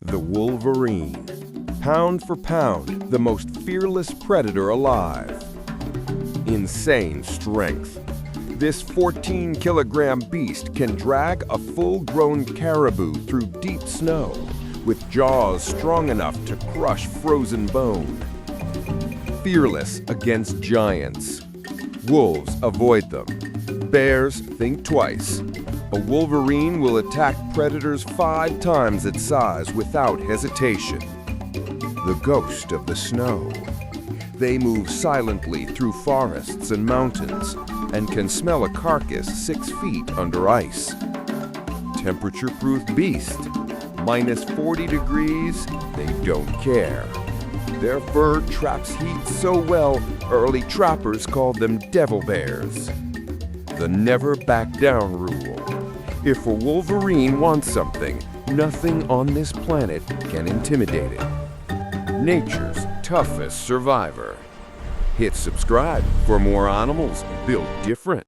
The Wolverine. Pound for pound, the most fearless predator alive. Insane strength. This 14-kilogram beast can drag a full-grown caribou through deep snow with jaws strong enough to crush frozen bone. Fearless against giants. Wolves avoid them. Bears think twice. A wolverine will attack predators 5 times its size without hesitation. The ghost of the snow. They move silently through forests and mountains and can smell a carcass 6 feet under ice. Temperature-proof beast. Minus 40 degrees, they don't care. Their fur traps heat so well, early trappers called them devil bears. The never back down rule. If a wolverine wants something, nothing on this planet can intimidate it. Nature's toughest survivor. Hit subscribe for more animals built different.